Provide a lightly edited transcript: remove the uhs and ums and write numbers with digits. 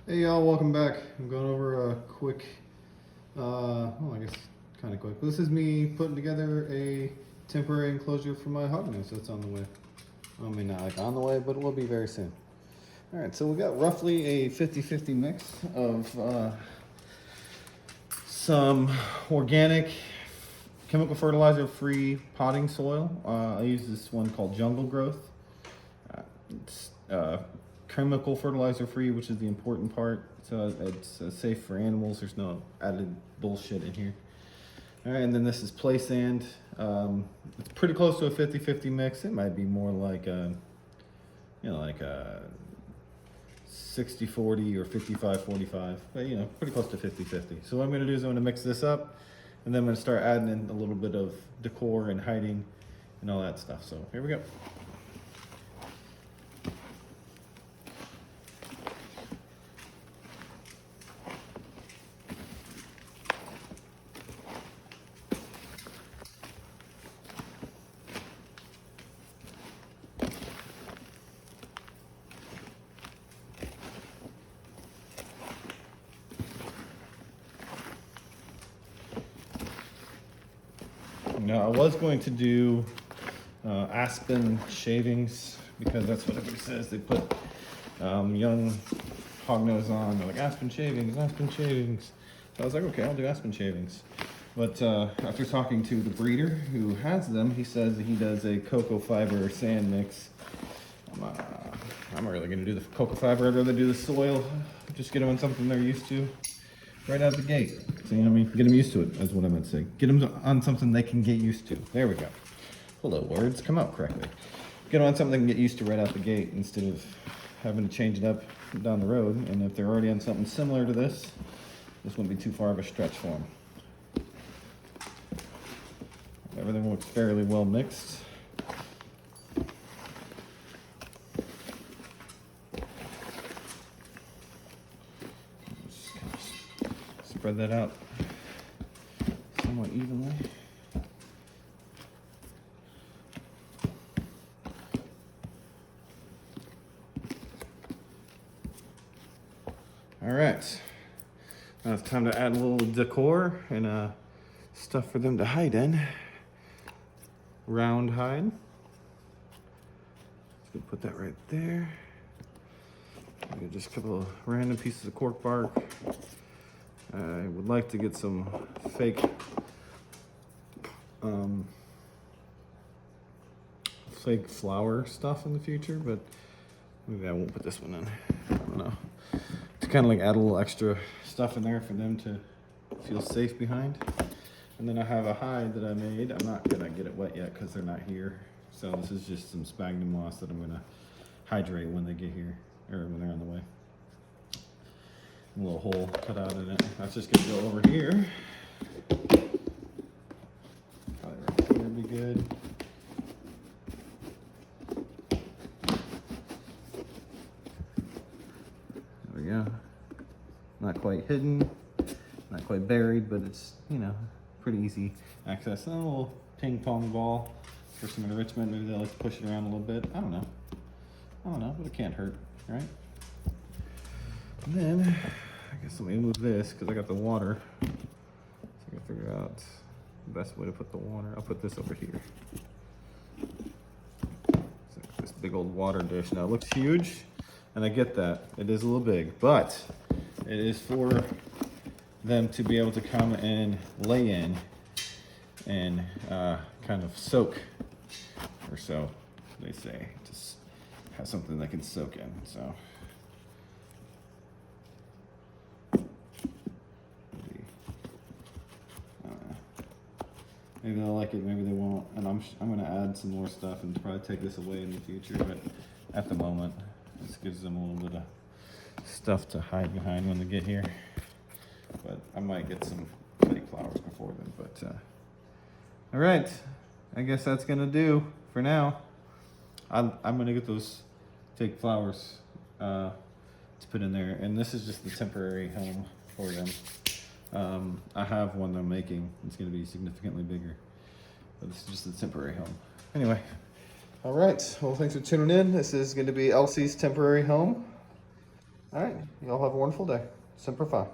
Hey y'all, welcome back. I'm going over a quick, well, I guess kind of quick. This is me putting together a temporary enclosure for my Hognose that's on the way. I mean, not like on the way, but it will be very soon. All right, so we got roughly a 50-50 mix of some organic, chemical fertilizer-free potting soil. I use this one called Jungle Growth. It's chemical fertilizer free, which is the important part. So it's safe for animals. There's no added bullshit in here. All right, and then this is play sand. It's pretty close to a 50-50 mix. It might be more like a, like a 60-40 or 55-45, but pretty close to 50-50. So what I'm gonna do is I'm gonna mix this up, and then I'm gonna start adding in a little bit of decor and hiding and all that stuff. So here we go. Now, I was going to do aspen shavings because that's what everybody says. They put young hognose on. They're like, aspen shavings, aspen shavings. So I was like, okay, I'll do aspen shavings. But after talking to the breeder who has them, he says that he does a cocoa fiber sand mix. I'm not really going to do the cocoa fiber. I'd rather do the soil. Just get them on something they're used to right out the gate. So, get them used to it, is what I meant to say. Get them on something they can get used to. There we go. Hello, words, come out correctly. Get them on something they can get used to right out the gate instead of having to change it up down the road. And if they're already on something similar to this wouldn't be too far of a stretch for them. Everything looks fairly well mixed. Spread that out somewhat evenly. All right, now it's time to add a little decor and stuff for them to hide in. Round hide. Let's put that right there. Just a couple of random pieces of cork bark. I would like to get some fake fake flower stuff in the future, but maybe I won't put this one in. I don't know. To kind of like add a little extra stuff in there for them to feel safe behind. And then I have a hide that I made. I'm not gonna get it wet yet because they're not here. So this is just some sphagnum moss that I'm gonna hydrate when they get here, or when they're on the way. A little hole cut out in it. That's just gonna go over here. Probably right here would be good. There we go. Not quite hidden, not quite buried, but it's, pretty easy access. And a little ping pong ball for some enrichment. Maybe they like to push it around a little bit. I don't know, but it can't hurt, right? And then, I guess let me move this because I got the water. So I gotta figure out the best way to put the water. I'll put this over here. It's like this big old water dish. Now it looks huge, and I get that. It is a little big, but it is for them to be able to come and lay in and kind of soak, or so they say. Just have something they can soak in. So maybe they'll like it, maybe they won't. And I'm gonna add some more stuff and probably take this away in the future, but at the moment, this gives them a little bit of stuff to hide behind when they get here. But I might get some fake flowers before then, but all right, I guess that's gonna do for now. I'm gonna get those fake flowers to put in there, and this is just the temporary home for them. I have one I'm making. It's gonna be significantly bigger, but this is just the temporary home. Anyway, all right, well, thanks for tuning in. This is gonna be Elsie's temporary home. All right, y'all have a wonderful day. Semper Fi.